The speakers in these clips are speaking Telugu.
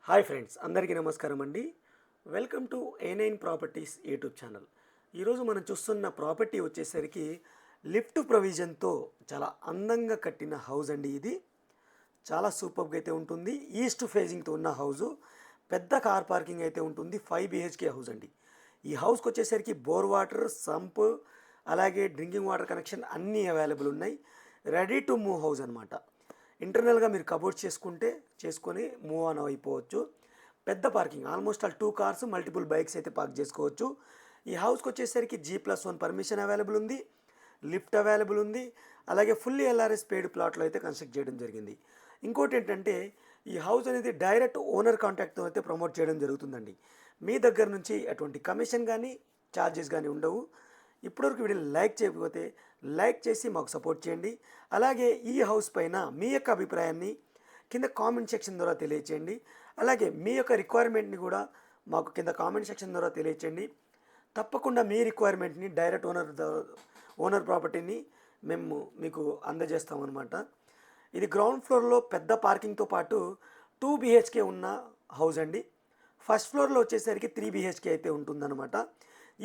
హాయ్ ఫ్రెండ్స్, అందరికీ నమస్కారం అండి. Welcome to A9 properties YouTube channel. ఈరోజు మనం చూస్తున్న ప్రాపర్టీ వచ్చేసరికి లిఫ్ట్ ప్రొవిజన్తో చాలా అందంగా కట్టిన హౌస్ అండి. ఇది చాలా సూపర్గా అయితే ఉంటుంది. ఈస్ట్ ఫేజింగ్తో ఉన్న హౌజు, పెద్ద కార్ పార్కింగ్ అయితే ఉంటుంది. 5 BHK హౌస్ అండి. ఈ హౌస్కి వచ్చేసరికి బోర్ వాటర్, సంప్, అలాగే డ్రింకింగ్ వాటర్ కనెక్షన్ అన్నీ అవైలబుల్ ఉన్నాయి. రెడీ టు మూవ్ హౌస్ అనమాట. ఇంటర్నల్గా మీరు కబోర్డ్ చేసుకొని మూవ్ ఆన్ అయిపోవచ్చు. పెద్ద parking, almost all 2 cars, multiple bikes అయితే పార్క్ చేసుకోవచ్చు. ఈ హౌస్కి వచ్చేసరికి G+1 పర్మిషన్ అవైలబుల్ ఉంది, లిఫ్ట్ అవైలబుల్ ఉంది. అలాగే ఫుల్లీ LRS పెయిడ్ ప్లాట్లో అయితే కన్స్ట్రక్ట్ చేయడం జరిగింది. ఇంకోటి ఏంటంటే, ఈ హౌస్ అనేది డైరెక్ట్ ఓనర్ కాంటాక్ట్తో అయితే ప్రమోట్ చేయడం జరుగుతుందండి. మీ దగ్గర నుంచి ఎటువంటి కమిషన్ కానీ ఛార్జెస్ కానీ ఉండవు. ఇప్పటివరకు వీడియోని లైక్ చేయకపోతే లైక్ చేసి మాకు సపోర్ట్ చేయండి. అలాగే ఈ హౌస్ పైన మీ యొక్క అభిప్రాయాన్ని కింద కామెంట్ సెక్షన్ ద్వారా తెలియచేయండి. అలాగే మీ యొక్క రిక్వైర్మెంట్ని కూడా మాకు కింద కామెంట్ సెక్షన్ ద్వారా తెలియచేయండి. తప్పకుండా మీ రిక్వైర్మెంట్ని డైరెక్ట్ ఓనర్ ప్రాపర్టీని మేము మీకు అందజేస్తామన్నమాట. ఇది గ్రౌండ్ ఫ్లోర్లో పెద్ద పార్కింగ్తో పాటు 2 BHK ఉన్న హౌస్ అండి. ఫస్ట్ ఫ్లోర్లో వచ్చేసరికి 3 BHK అయితే ఉంటుందన్నమాట.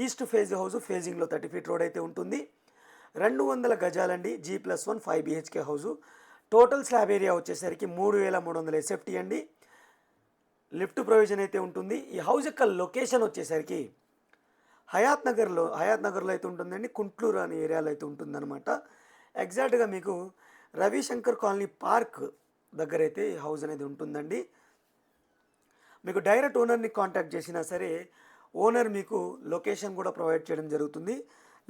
ఈస్ట్ ఫేజ్ హౌస్, ఫేజింగ్లో 30 ఫీట్ రోడ్ అయితే ఉంటుంది. 200 గజాలండి. G+1 5 BHK house. Total slab area వచ్చేసరికి 3300 SFT అండి. లిఫ్ట్ ప్రొవిజన్ అయితే ఉంటుంది. ఈ హౌస్ యొక్క లొకేషన్ వచ్చేసరికి హయాత్ నగర్లో అయితే ఉంటుందండి. కుంట్లూరు అనే ఏరియాలో అయితే ఉంటుందన్నమాట. ఎగ్జాక్ట్గా మీకు రవిశంకర్ కాలనీ పార్క్ దగ్గర అయితే ఈ హౌస్ అనేది ఉంటుందండి. మీకు డైరెక్ట్ ఓనర్ని కాంటాక్ట్ చేసినా సరే ఓనర్ మీకు లొకేషన్ కూడా ప్రొవైడ్ చేయడం జరుగుతుంది.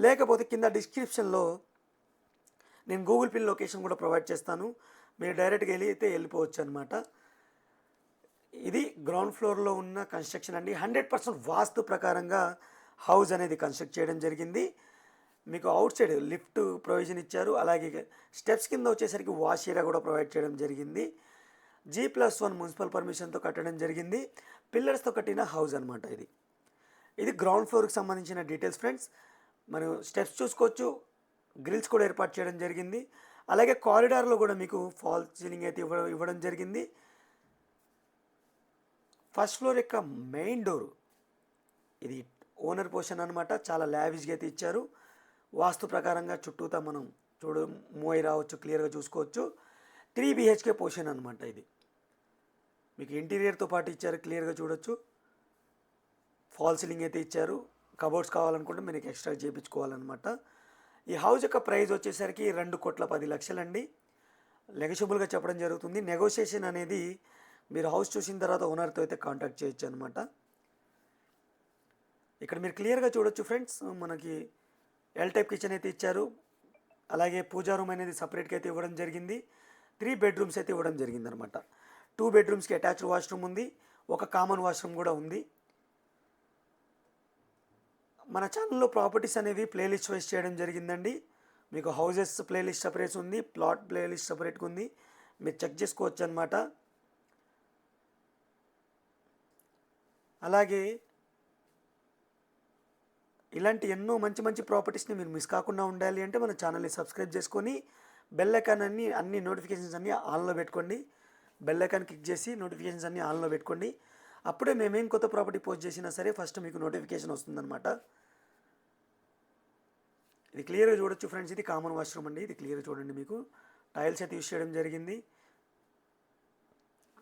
లేకపోతే కింద డిస్క్రిప్షన్లో నేను గూగుల్ పిన్ లొకేషన్ కూడా ప్రొవైడ్ చేస్తాను. మీరు డైరెక్ట్గా వెళ్ళిపోవచ్చు అనమాట. ఇది గ్రౌండ్ ఫ్లోర్లో ఉన్న కన్స్ట్రక్షన్ అండి. 100% వాస్తు ప్రకారంగా హౌస్ అనేది కన్స్ట్రక్ట్ చేయడం జరిగింది. మీకు అవుట్ సైడ్ లిఫ్ట్ ప్రొవిజన్ ఇచ్చారు. అలాగే స్టెప్స్ కింద వచ్చేసరికి వాష్ ఏరియా కూడా ప్రొవైడ్ చేయడం జరిగింది. G+1 మున్సిపల్ పర్మిషన్తో కట్టడం జరిగింది. పిల్లర్స్తో కట్టిన హౌస్ అనమాట ఇది గ్రౌండ్ ఫ్లోర్కి సంబంధించిన డీటెయిల్స్ ఫ్రెండ్స్. మనం స్టెప్స్ చూసుకోవచ్చు, గ్రిల్స్ కూడా ఏర్పాటు చేయడం జరిగింది. అలాగే కారిడార్లో కూడా మీకు ఫాల్ సీలింగ్ అయితే ఇవ్వడం జరిగింది. ఫస్ట్ ఫ్లోర్ యొక్క మెయిన్ డోర్ ఇది ఓనర్ పోర్షన్ అనమాట. చాలా లావిష్గా అయితే ఇచ్చారు. వాస్తు ప్రకారంగా చుట్టూతా మనం మూవ్ రావచ్చు, క్లియర్గా చూసుకోవచ్చు. 3 BHK పోర్షన్ అనమాట. ఇది మీకు ఇంటీరియర్తో పాటు ఇచ్చారు, క్లియర్గా చూడొచ్చు. ఫాల్ సీలింగ్ అయితే ఇచ్చారు. కబోర్డ్స్ కావాలనుకుంటే మీకు ఎక్స్ట్రా చేయించుకోవాలన్నమాట. ఈ హౌస్ యొక్క ప్రైస్ వచ్చేసరికి 2,10,00,000 అండి. నెగోషియబుల్గా చెప్పడం జరుగుతుంది. నెగోషియేషన్ అనేది మీరు హౌస్ చూసిన తర్వాత ఓనర్తో అయితే కాంటాక్ట్ చేయొచ్చు అనమాట. ఇక్కడ మీరు క్లియర్గా చూడొచ్చు ఫ్రెండ్స్, మనకి ఎల్ టైప్ కిచెన్ అయితే ఇచ్చారు. అలాగే పూజా రూమ్ అనేది సపరేట్గా అయితే ఇవ్వడం జరిగింది. 3 బెడ్రూమ్స్ అయితే ఇవ్వడం జరిగింది అనమాట. 2 బెడ్రూమ్స్కి అటాచ్డ్ వాష్రూమ్ ఉంది, ఒక కామన్ వాష్రూమ్ కూడా ఉంది. మన ఛానల్లో ప్రాపర్టీస్ అనేవి ప్లేలిస్ట్ వైజ్ చేయడం జరిగిందండి. మీకు హౌజెస్ ప్లేలిస్ట్ సపరేట్ ఉంది, ప్లాట్ ప్లేలిస్ట్ సపరేట్గా ఉంది. మీరు చెక్ చేసుకోవచ్చు అనమాట. అలాగే ఇలాంటి ఎన్నో మంచి మంచి ప్రాపర్టీస్ని మీరు మిస్ కాకుండా ఉండాలి అంటే మన ఛానల్ని సబ్స్క్రైబ్ చేసుకొని బెల్ ఐకాన్ అన్ని నోటిఫికేషన్స్ అన్నీ ఆన్లో పెట్టుకోండి. బెల్ ఐకాన్ క్లిక్ చేసి నోటిఫికేషన్స్ అన్నీ ఆన్లో పెట్టుకోండి. అప్పుడే మేమేం కొత్త ప్రాపర్టీ పోస్ట్ చేసినా సరే ఫస్ట్ మీకు నోటిఫికేషన్ వస్తుందన్నమాట. ఇది క్లియర్గా చూడొచ్చు ఫ్రెండ్స్. ఇది కామన్ వాష్రూమ్ అండి. ఇది క్లియర్గా చూడండి. మీకు టైల్స్ అయితే యూస్ చేయడం జరిగింది.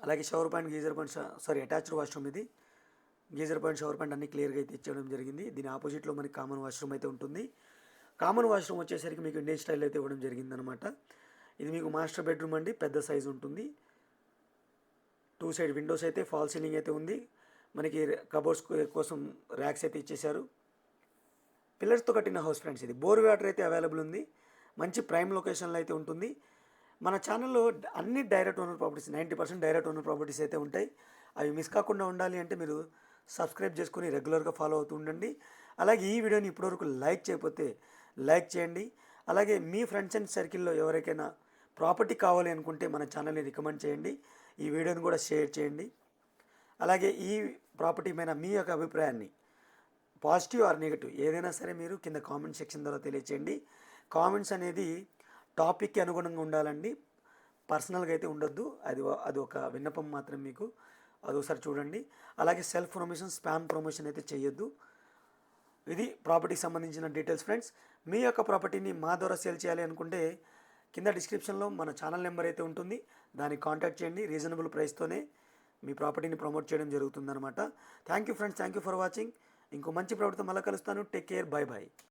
అలాగే shower point, geyser point, attached washroom. ఇది గీజర్ పాయింట్, షవర్ పాయింట్ అన్ని క్లియర్గా అయితే ఇచ్చడం జరిగింది. దీని ఆపోజిట్లో మనకి కామన్ వాష్రూమ్ అయితే ఉంటుంది. కామన్ వాష్రూమ్ వచ్చేసరికి మీకు ఇండియన్ స్టైల్ అయితే ఇవ్వడం జరిగిందనమాట. ఇది మీకు మాస్టర్ బెడ్రూమ్ అండి. పెద్ద సైజు ఉంటుంది. 2 సైడ్ విండోస్ అయితే, ఫాల్ సీలింగ్ అయితే ఉంది. మనకి కబోర్డ్స్ కోసం ర్యాక్స్ అయితే ఇచ్చేశారు. పిల్లర్స్తో కట్టిన హౌస్ ఫ్రెండ్స్. ఇది బోర్ వాటర్ అయితే అవైలబుల్ ఉంది. మంచి ప్రైమ్ లొకేషన్లో అయితే ఉంటుంది. మన ఛానల్లో అన్ని direct owner properties, 90% direct owner properties అయితే ఉంటాయి. అవి మిస్ కాకుండా ఉండాలి అంటే మీరు సబ్స్క్రైబ్ చేసుకుని రెగ్యులర్గా ఫాలో అవుతూ ఉండండి. అలాగే ఈ వీడియోని ఇప్పటివరకు లైక్ చేయకపోతే లైక్ చేయండి. అలాగే మీ ఫ్రెండ్స్ అండ్ సర్కిల్లో ఎవరికైనా ప్రాపర్టీ కావాలి అనుకుంటే మన ఛానల్ని రికమెండ్ చేయండి. ఈ వీడియోని కూడా షేర్ చేయండి. అలాగే ఈ ప్రాపర్టీ మీద మీ యొక్క అభిప్రాయాన్ని పాజిటివ్ ఆర్ నెగిటివ్ ఏదైనా సరే మీరు కింద కామెంట్ సెక్షన్ ద్వారా తెలియచేయండి. కామెంట్స్ అనేది టాపిక్కి అనుగుణంగా ఉండాలండి, పర్సనల్గా అయితే ఉండొద్దు. అది ఒక విన్నపం మాత్రం మీకు. అదొకసారి చూడండి. అలాగే సెల్ఫ్ ప్రమోషన్, స్పామ్ ప్రమోషన్ అయితే చేయొద్దు. ఇది ప్రాపర్టీకి సంబంధించిన డీటెయిల్స్ ఫ్రెండ్స్. మీ యొక్క ప్రాపర్టీని మా ద్వారా సేల్ చేయాలి అనుకుంటే కింద డిస్క్రిప్షన్లో మన ఛానల్ నెంబర్ అయితే ఉంటుంది, దానికి కాంటాక్ట్ చేయండి. రీజనబుల్ ప్రైస్తోనే మీ ప్రాపర్టీని ప్రమోట్ చేయడం జరుగుతుందన్నమాట. Thank you friends, thank you for watching. ఇంకో మంచి ప్రాపర్టీతో మళ్ళీ కలుస్తాను. Take care, by by.